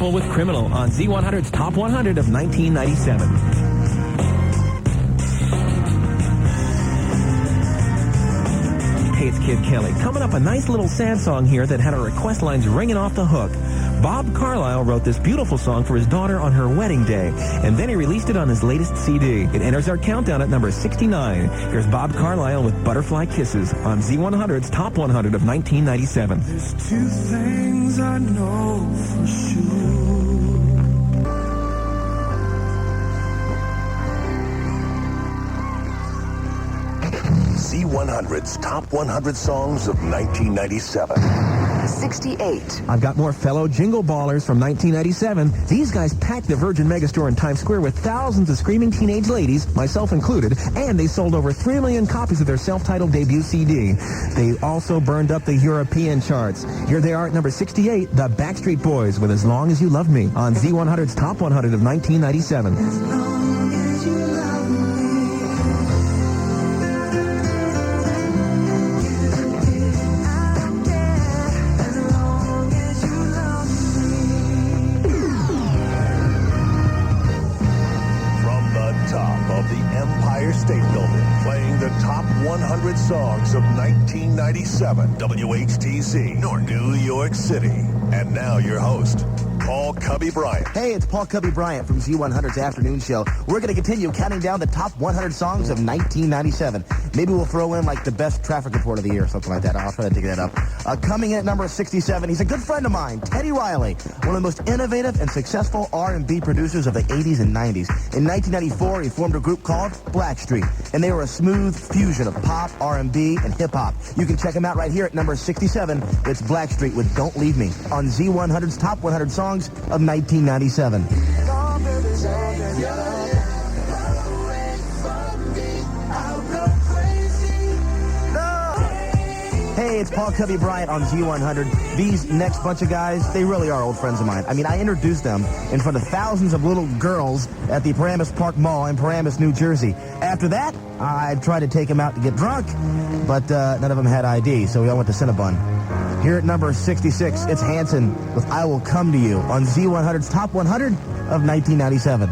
Apple with Criminal on Z100's Top 100 of 1997. Hey, it's Kid Kelly. Coming up, a nice little sad song here that had our request lines ringing off the hook. Bob Carlisle wrote this beautiful song for his daughter on her wedding day, and then he released it on his latest CD. It enters our countdown at number 69. Here's Bob Carlisle with Butterfly Kisses on Z100's Top 100 of 1997. There's two things I know for sure. Z100's Top 100 Songs of 1997. 68. I've got more fellow jingle ballers from 1997. These guys packed the Virgin Megastore in Times Square with thousands of screaming teenage ladies, myself included, and they sold over 3 million copies of their self-titled debut CD. They also burned up the European charts. Here they are at number 68, the Backstreet Boys with As Long As You Love Me on Z100's Top 100 of 1997. As long as you love me. State Building, playing the top 100 songs of 1997, WHTZ, New York City. And now your host, Paul Cubby Bryant. Hey, it's Paul Cubby Bryant from Z100's Afternoon Show. We're going to continue counting down the top 100 songs of 1997. Maybe we'll throw in, like, the best traffic report of the year or something like that. I'll try to dig that up. Coming in at number 67, he's a good friend of mine, Teddy Riley, one of the most innovative and successful R&B producers of the 80s and 90s. In 1994, he formed a group called Blackstreet, and they were a smooth fusion of pop, R&B, and hip-hop. You can check him out right here at number 67. It's Blackstreet with Don't Leave Me on Z100's Top 100 Songs of 1997. Hey, it's Paul Cubby Bryant on Z100. These next bunch of guys, they really are old friends of mine. I mean, I introduced them in front of thousands of little girls at the Paramus Park Mall in Paramus, New Jersey. After that, I tried to take them out to get drunk, but none of them had ID, so we all went to Cinnabon. Here at number 66, it's Hanson with I Will Come to You on Z100's Top 100 of 1997.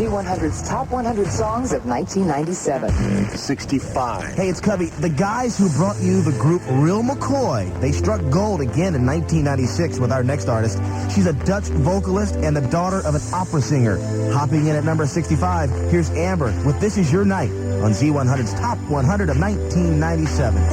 Z100's Top 100 Songs of 1997. 65. Hey, it's Cubby. The guys who brought you the group Real McCoy, they struck gold again in 1996 with our next artist. She's a Dutch vocalist and the daughter of an opera singer. Hopping in at number 65, here's Amber with This Is Your Night on Z100's Top 100 of 1997.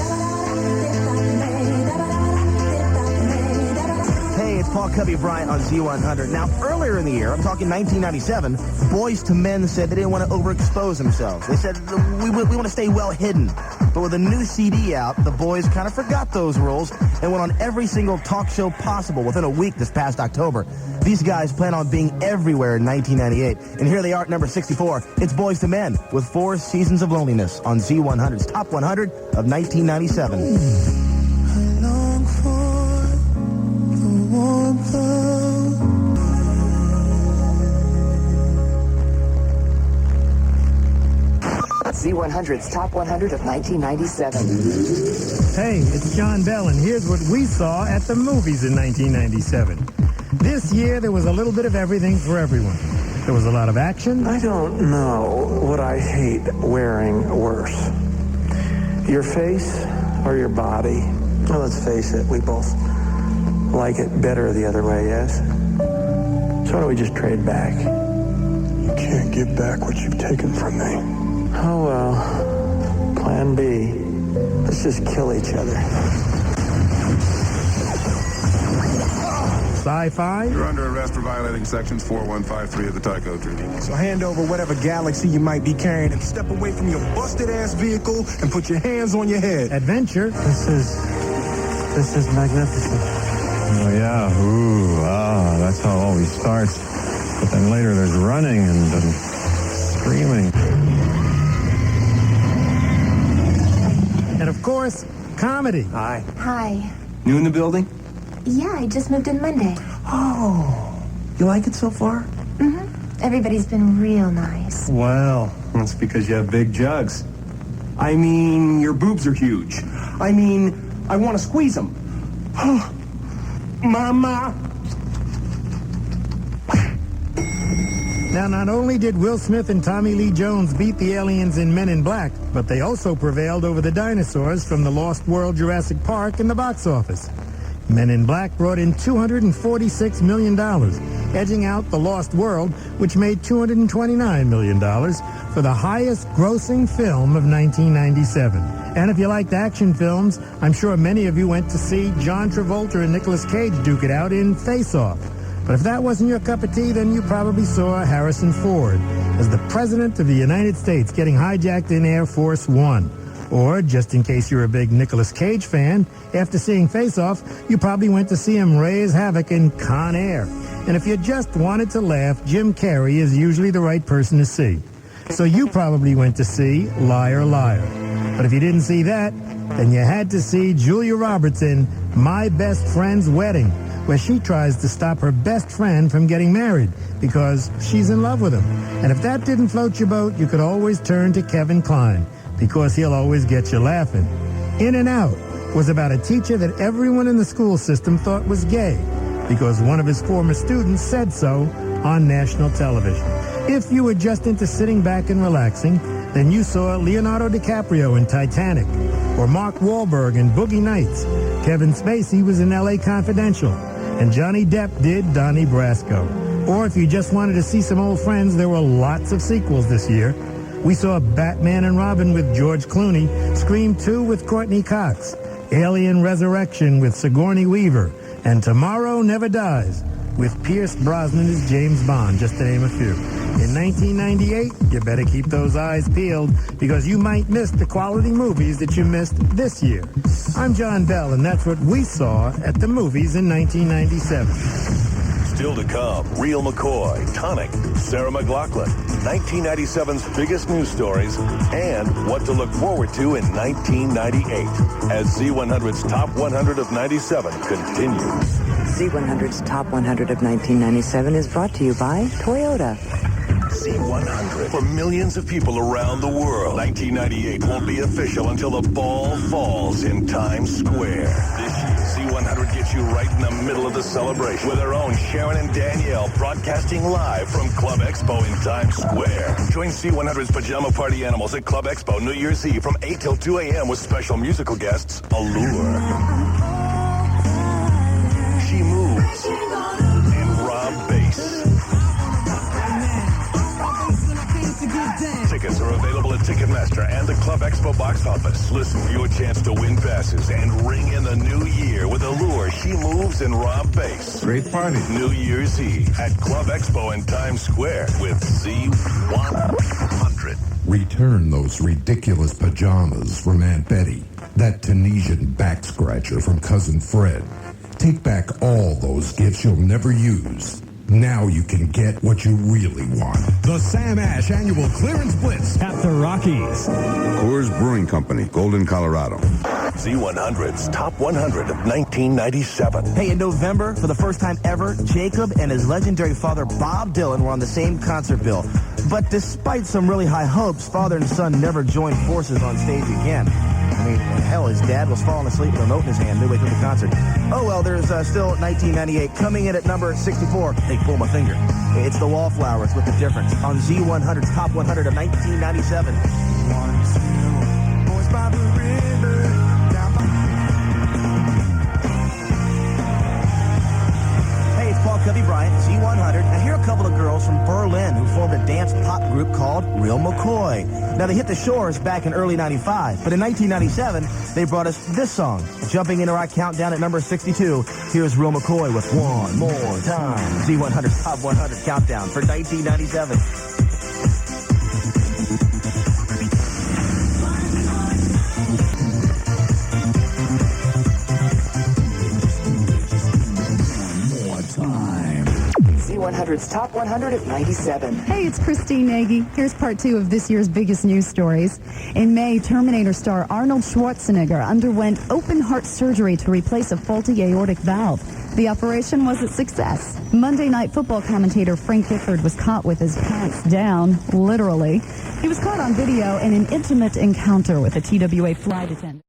It's Paul Cubby Bryant on Z100. Now, earlier in the year, I'm talking 1997, Boyz II Men said they didn't want to overexpose themselves. They said, we want to stay well hidden. But with a new CD out, the boys kind of forgot those rules and went on every single talk show possible within a week this past October. These guys plan on being everywhere in 1998. And here they are at number 64. It's Boyz II Men with 4 Seasons of Loneliness on Z100's Top 100 of 1997. Z100's Top 100 of 1997. Hey, it's John Bell, and here's what we saw at the movies in 1997. This year, there was a little bit of everything for everyone. There was a lot of action. I don't know what I hate wearing worse. Your face or your body? Well, let's face it, we both like it better the other way, yes? So why don't we just trade back? You can't give back what you've taken from me. Oh, well, plan B. Let's just kill each other. Sci-fi. You're under arrest for violating sections 4153 of the Tyco Treaty. So hand over whatever galaxy you might be carrying and step away from your busted-ass vehicle and put your hands on your head. Adventure. This is magnificent. Oh, yeah. Ooh, that's how it always starts. But then later there's running and screaming. And, of course, comedy. Hi. Hi. New in the building? Yeah, I just moved in Monday. Oh. You like it so far? Mm-hmm. Everybody's been real nice. Well, that's because you have big jugs. I mean, your boobs are huge. I mean, I want to squeeze them. Mama. Now, not only did Will Smith and Tommy Lee Jones beat the aliens in Men in Black, but they also prevailed over the dinosaurs from the Lost World Jurassic Park in the box office. Men in Black brought in $246 million, edging out The Lost World, which made $229 million for the highest grossing film of 1997. And if you liked action films, I'm sure many of you went to see John Travolta and Nicolas Cage duke it out in Face Off. But if that wasn't your cup of tea, then you probably saw Harrison Ford as the President of the United States getting hijacked in Air Force One. Or, just in case you're a big Nicolas Cage fan, after seeing Face Off, you probably went to see him raise havoc in Con Air. And if you just wanted to laugh, Jim Carrey is usually the right person to see. So you probably went to see Liar Liar. But if you didn't see that, then you had to see Julia Roberts in My Best Friend's Wedding, where she tries to stop her best friend from getting married because she's in love with him. And if that didn't float your boat, you could always turn to Kevin Kline, because he'll always get you laughing. In and Out was about a teacher that everyone in the school system thought was gay because one of his former students said so on national television. If you were just into sitting back and relaxing, then you saw Leonardo DiCaprio in Titanic, or Mark Wahlberg in Boogie Nights. Kevin Spacey was in L.A. Confidential, and Johnny Depp did Donnie Brasco. Or if you just wanted to see some old friends, there were lots of sequels this year. We saw Batman and Robin with George Clooney, Scream 2 with Courtney Cox, Alien Resurrection with Sigourney Weaver, and Tomorrow Never Dies with Pierce Brosnan as James Bond, just to name a few. In 1998, you better keep those eyes peeled because you might miss the quality movies that you missed this year. I'm John Bell, and that's what we saw at the movies in 1997. Still to come, Real McCoy, Tonic, Sarah McLachlan, 1997's biggest news stories, and what to look forward to in 1998 as Z100's Top 100 of 97 continues. Z100's Top 100 of 1997 is brought to you by Toyota. Z100 for millions of people around the world. 1998 won't be official until the ball falls in Times Square. This year, Z100 gets you right in the middle of the celebration with our own Sharon and Danielle broadcasting live from Club Expo in Times Square. Join Z100's pajama party animals at Club Expo New Year's Eve from 8 till 2 a.m. with special musical guests Allure, She Moves, and Rob Bass. Tickets are available at Ticketmaster and the Club Expo box office. Listen for your chance to win passes and ring in the new year with Allure, She Moves, and Rob Bass. Great party. New Year's Eve at Club Expo in Times Square with Z100. Return those ridiculous pajamas from Aunt Betty. That Tunisian back scratcher from Cousin Fred. Take back all those gifts you'll never use. Now you can get what you really want. The Sam Ash Annual Clearance Blitz at the Rockies. Coors Brewing Company, Golden, Colorado. Z100's Top 100 of 1997. Hey, in November, for the first time ever, Jacob and his legendary father, Bob Dylan, were on the same concert bill. But despite some really high hopes, father and son never joined forces on stage again. I mean, hell, his dad was falling asleep with a remote in his hand midway through the concert. Oh, well, there's still 1998. Coming in at number 64, they pull my finger. It's the Wallflowers with The Difference on Z100's Top 100 of 1997. Boys by the river, down by... Hey, it's Paul Cubby Bryant, Z100. Now, here are a couple of girls from Berlin who formed a dance pop group called Real McCoy. Now, they hit the shores back in early 95, but in 1997, they brought us this song. Jumping into our countdown at number 62, here's Real McCoy with One More Time. Z100's Top 100 Countdown for 1997. Z100 Z100's Top 100 of 97. Hey, it's Christine Nagy. Here's part 2 of this year's biggest news stories. In May, Terminator star Arnold Schwarzenegger underwent open-heart surgery to replace a faulty aortic valve. The operation was a success. Monday Night Football commentator Frank Gifford was caught with his pants down, literally. He was caught on video in an intimate encounter with a TWA flight attendant.